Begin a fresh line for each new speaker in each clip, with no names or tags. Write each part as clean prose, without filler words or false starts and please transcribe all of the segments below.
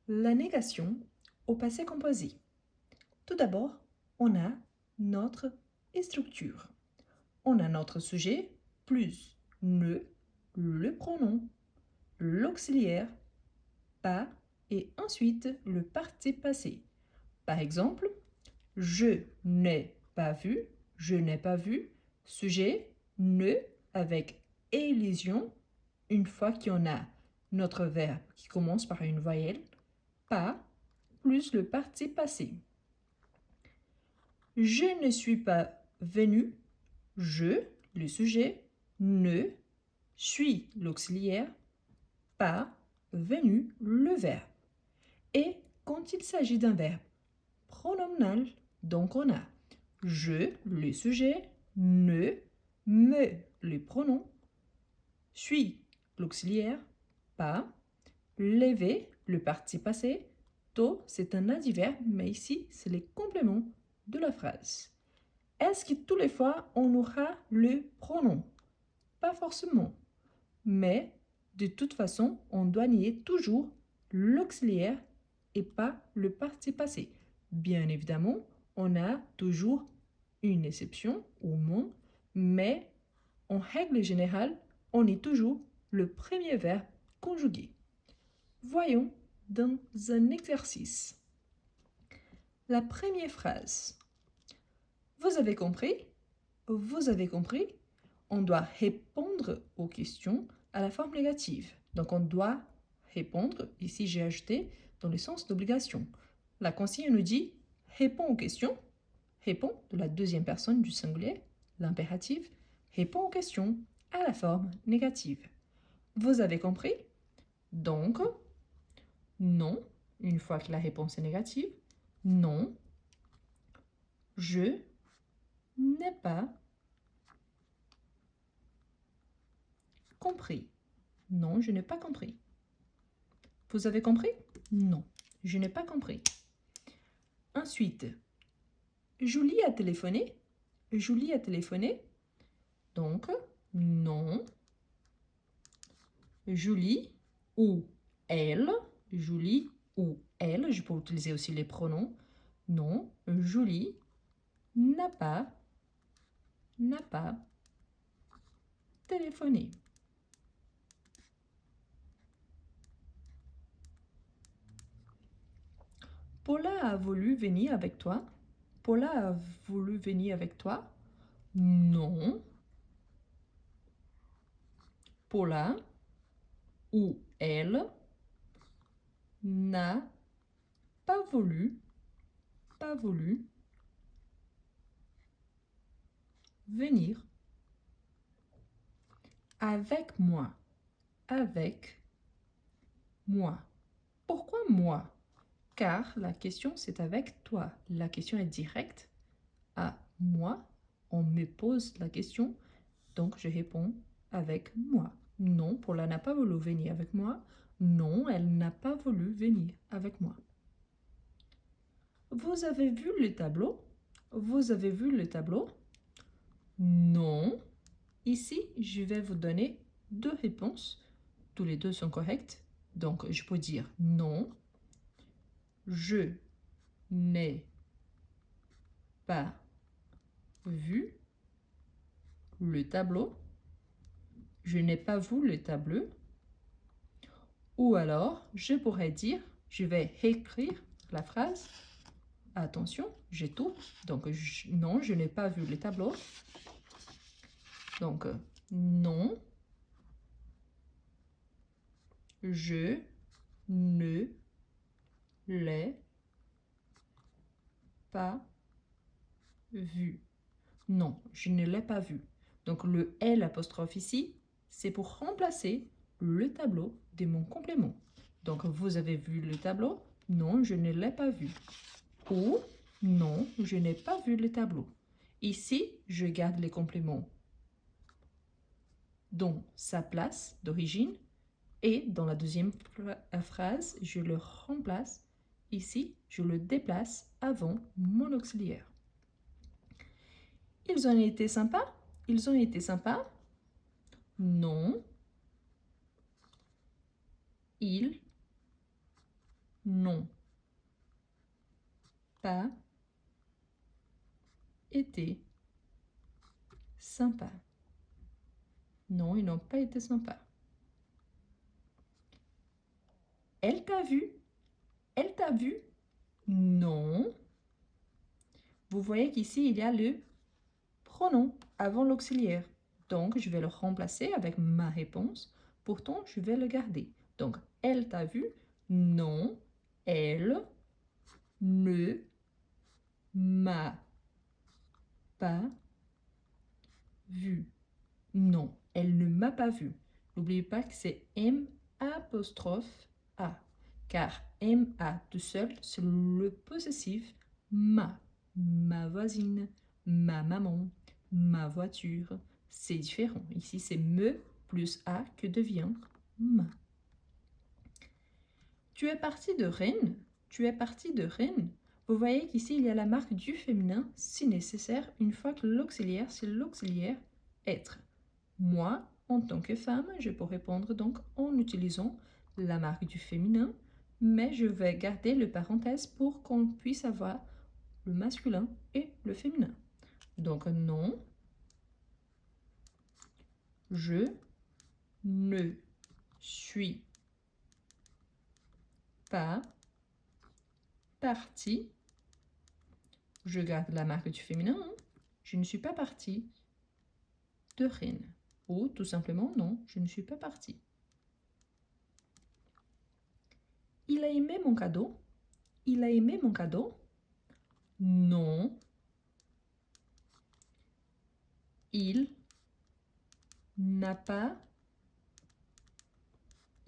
La négation au passé composé. Tout d'abord, on a notre structure. On a notre sujet plus le pronom, l'auxiliaire, pas et ensuite le participe passé. Par exemple, je n'ai pas vu, je n'ai pas vu, sujet ne avec élision une fois qu'on a notre verbe qui commence par une voyelle, pas plus le participe passé. Je ne suis pas venu, je, le sujet, ne, suis l'auxiliaire, pas, venu, le verbe. Et quand il s'agit d'un verbe pronominal, donc on a je, le sujet, ne, me, le pronom, suis, l'auxiliaire, pas, lever, le participe passé, to, c'est un adverbe, mais ici, c'est les compléments de la phrase. Est-ce que tous les fois, on aura le pronom? Pas forcément. Mais, de toute façon, on doit nier toujours l'auxiliaire et pas le participe passé. Bien évidemment, on a toujours une exception au monde, mais en règle générale, on est toujours le premier verbe conjugué. Voyons dans un exercice. La première phrase. Vous avez compris? Vous avez compris? On doit répondre aux questions à la forme négative. Donc, on doit répondre, ici j'ai ajouté, dans le sens d'obligation. La consigne nous dit « réponds aux questions », répond de la deuxième personne du singulier, l'impératif, répond aux questions à la forme négative. Vous avez compris? Donc, non, une fois que la réponse est négative, non, je n'ai pas compris. Non, je n'ai pas compris. Vous avez compris? Non, je n'ai pas compris. Ensuite, Julie a téléphoné. Julie a téléphoné. Donc, non. Julie ou elle. Julie ou elle. Je peux utiliser aussi les pronoms. Non, Julie n'a pas téléphoné. Paula a voulu venir avec toi. Paula a voulu venir avec toi. Non. Paula ou elle n'a pas voulu venir avec moi. Avec moi. Pourquoi moi? Car la question c'est avec toi. La question est directe à moi. On me pose la question, donc je réponds avec moi. Non, Paula n'a pas voulu venir avec moi. Non, elle n'a pas voulu venir avec moi. Vous avez vu le tableau? Vous avez vu le tableau? Non. Ici, je vais vous donner deux réponses. Tous les deux sont corrects. Donc, je peux dire non. Je n'ai pas vu le tableau. Je n'ai pas vu le tableau. Ou alors, je pourrais dire, je vais écrire la phrase. Attention, j'ai tout. Donc, non, je n'ai pas vu le tableau. Donc, non, je ne l'ai pas vu. Non, je ne l'ai pas vu. Donc, le L apostrophe ici, c'est pour remplacer le tableau de mon complément. Donc, vous avez vu le tableau? Non, je ne l'ai pas vu. Ou non, je n'ai pas vu le tableau. Ici, je garde les compléments dans sa place d'origine et dans la deuxième phrase, je le remplace. Ici, je le déplace avant mon auxiliaire. Ils ont été sympas? Ils ont été sympas? Non. Ils n'ont pas été sympas. Non, ils n'ont pas été sympas. Elle t'a vu? Elle t'a vu? Non. Vous voyez qu'ici, il y a le pronom avant l'auxiliaire. Donc, je vais le remplacer avec ma réponse. Pourtant, je vais le garder. Donc, elle t'a vu? Non, elle ne m'a pas vu. Non, elle ne m'a pas vu. N'oubliez pas que c'est M apostrophe A. Car M-A tout seul, c'est le possessif ma. Ma voisine, ma maman, ma voiture. C'est différent. Ici, c'est me plus A que devient ma. Tu es parti de Rennes. Tu es parti de Rennes. Vous voyez qu'ici, il y a la marque du féminin, si nécessaire, une fois que l'auxiliaire, c'est l'auxiliaire être. Moi, en tant que femme, je peux répondre donc en utilisant la marque du féminin, mais je vais garder le parenthèse pour qu'on puisse avoir le masculin et le féminin. Donc non, je ne suis pas partie. Je garde la marque du féminin. Je ne suis pas partie de Rennes. Ou tout simplement, non, je ne suis pas partie. Il a aimé mon cadeau. Il a aimé mon cadeau. Non. Il n'a pas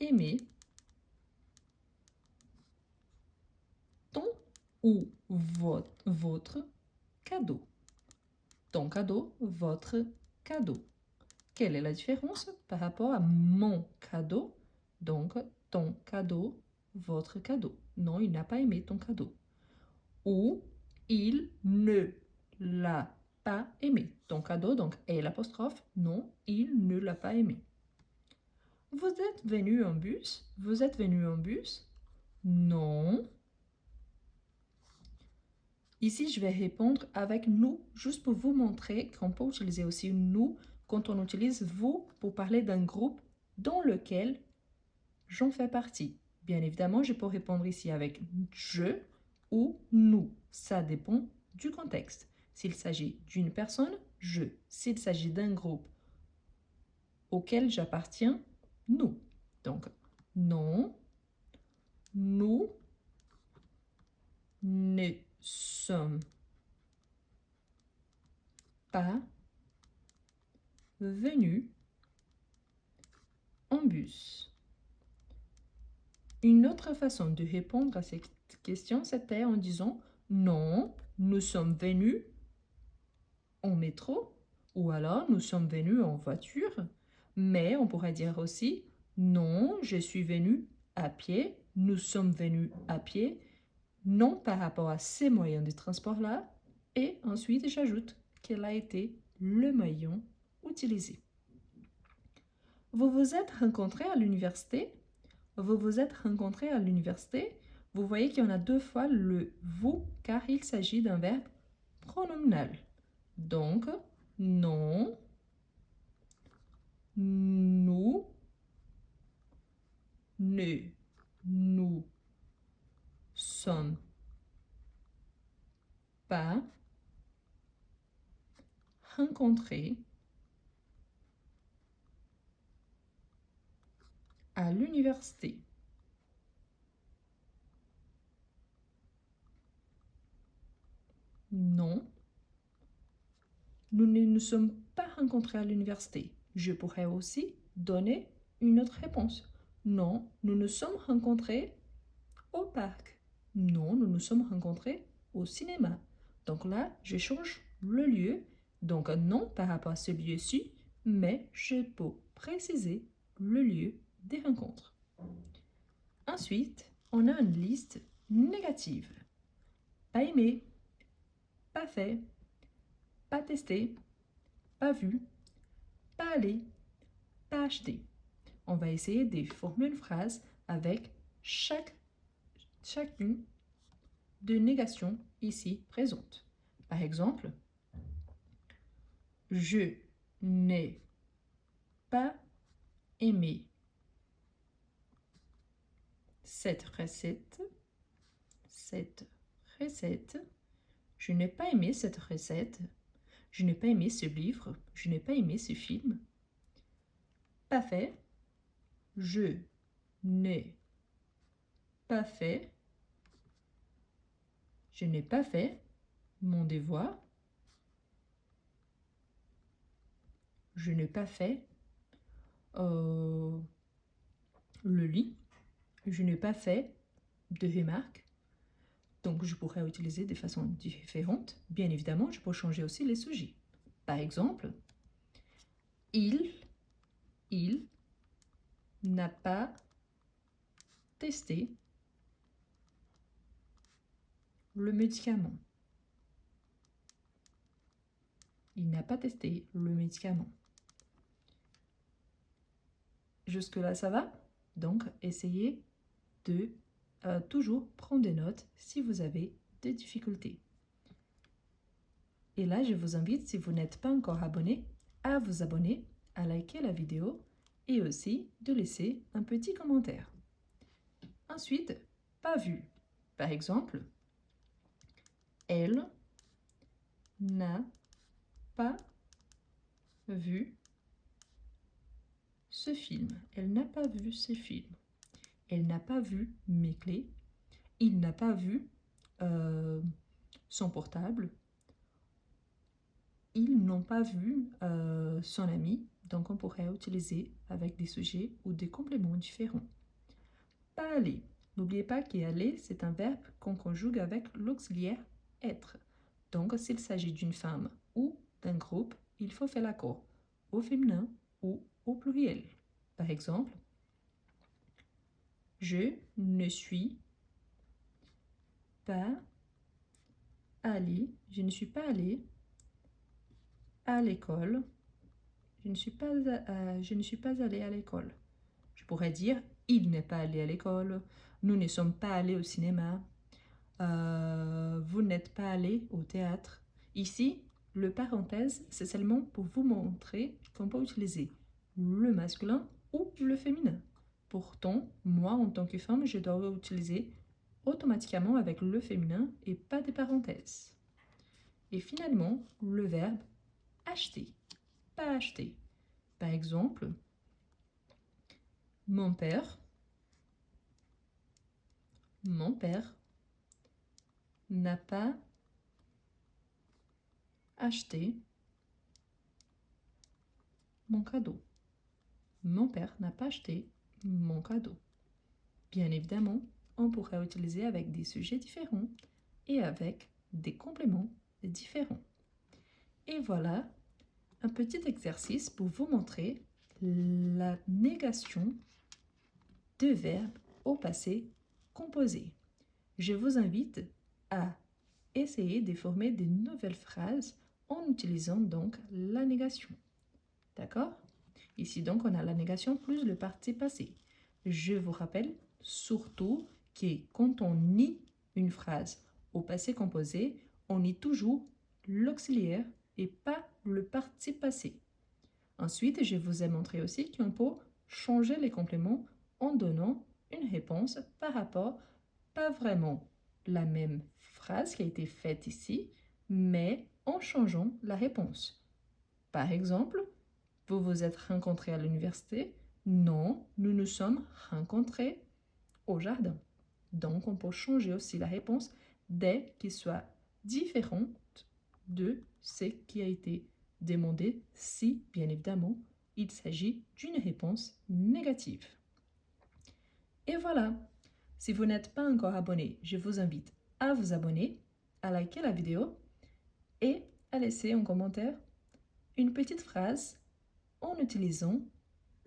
aimé ton ou votre cadeau. Ton cadeau, votre cadeau. Quelle est la différence par rapport à mon cadeau? Donc, ton cadeau, votre cadeau. Non, il n'a pas aimé ton cadeau. Ou, il ne l'a pas aimé. Ton cadeau, donc, est l'apostrophe. Non, il ne l'a pas aimé. Vous êtes venu en bus? Vous êtes venu en bus? Non. Ici, je vais répondre avec nous, juste pour vous montrer qu'on peut utiliser aussi nous quand on utilise vous pour parler d'un groupe dans lequel j'en fais partie. Bien évidemment, je peux répondre ici avec je ou nous. Ça dépend du contexte. S'il s'agit d'une personne, je. S'il s'agit d'un groupe auquel j'appartiens, nous. Donc, non, nous ne sommes pas venus en bus. Une autre façon de répondre à cette question, c'était en disant non, nous sommes venus en métro ou alors nous sommes venus en voiture. Mais on pourrait dire aussi non, je suis venu à pied, nous sommes venus à pied, non par rapport à ces moyens de transport-là. Et ensuite, j'ajoute quel a été le moyen utilisé. Vous vous êtes rencontrés à l'université? Vous vous êtes rencontrés à l'université? Vous voyez qu'il y en a deux fois le vous car il s'agit d'un verbe pronominal. Donc, non, nous, ne, nous sommes pas rencontrés à l'université. Non, nous ne nous sommes pas rencontrés à l'université. Je pourrais aussi donner une autre réponse. Non, nous nous sommes rencontrés au parc. Non, nous nous sommes rencontrés au cinéma. Donc là, je change le lieu. Donc non par rapport à ce lieu-ci, mais je peux préciser le lieu des rencontres. Ensuite, on a une liste négative. Pas aimé, pas fait, pas testé, pas vu, pas allé, pas acheté. On va essayer de former une phrase avec chaque chacune des négations ici présentes. Par exemple, je n'ai pas aimé cette recette. Je n'ai pas aimé cette recette. Je n'ai pas aimé ce livre. Je n'ai pas aimé ce film. Pas fait. Je n'ai pas fait. Je n'ai pas fait mon devoir. Je n'ai pas fait le lit. Je n'ai pas fait de remarques. Donc, je pourrais utiliser de façon différente. Bien évidemment, je peux changer aussi les sujets. Par exemple, il n'a pas testé le médicament. Il n'a pas testé le médicament. Jusque-là, ça va? Donc, essayez de toujours prendre des notes si vous avez des difficultés. Et là, je vous invite, si vous n'êtes pas encore abonné, à vous abonner, à liker la vidéo et aussi de laisser un petit commentaire. Ensuite, pas vu. Par exemple, elle n'a pas vu ce film. Elle n'a pas vu ce film. Elle n'a pas vu mes clés. Il n'a pas vu son portable. Ils n'ont pas vu son ami. Donc, on pourrait utiliser avec des sujets ou des compléments différents. Pas aller. N'oubliez pas qu'aller, c'est un verbe qu'on conjugue avec l'auxiliaire être. Donc, s'il s'agit d'une femme ou d'un groupe, il faut faire l'accord au féminin ou au pluriel. Par exemple, je ne suis pas allée, je ne suis pas allée à l'école. Je ne suis pas allée à l'école. Je pourrais dire, il n'est pas allé à l'école. Nous ne sommes pas allés au cinéma. Vous n'êtes pas allé au théâtre. Ici, le parenthèse, c'est seulement pour vous montrer qu'on peut utiliser le masculin ou le féminin. Pourtant, moi, en tant que femme, je dois utiliser automatiquement avec le féminin et pas de parenthèses. Et finalement, le verbe acheter, pas acheter. Par exemple, mon père n'a pas acheté mon cadeau. Mon père n'a pas acheté mon cadeau. Bien évidemment, on pourrait utiliser avec des sujets différents et avec des compléments différents. Et voilà un petit exercice pour vous montrer la négation de verbes au passé composé. Je vous invite à essayer de former de nouvelles phrases en utilisant donc la négation. D'accord? Ici donc on a la négation plus le participe passé. Je vous rappelle surtout que quand on nie une phrase au passé composé, on nie toujours l'auxiliaire et pas le participe passé. Ensuite, je vous ai montré aussi qu'on peut changer les compléments en donnant une réponse par rapport, pas vraiment la même phrase qui a été faite ici, mais en changeant la réponse. Par exemple, vous vous êtes rencontrés à l'université? Non, nous nous sommes rencontrés au jardin. Donc, on peut changer aussi la réponse dès qu'elle soit différente de ce qui a été demandé si, bien évidemment, il s'agit d'une réponse négative. Et voilà, si vous n'êtes pas encore abonné, je vous invite à vous abonner, à liker la vidéo et à laisser en commentaire une petite phrase en utilisant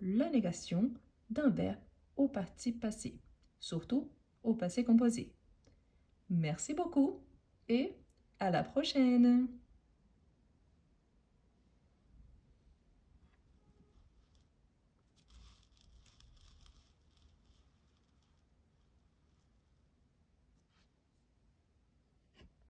la négation d'un verbe au participe passé, surtout au passé composé. Merci beaucoup et à la prochaine!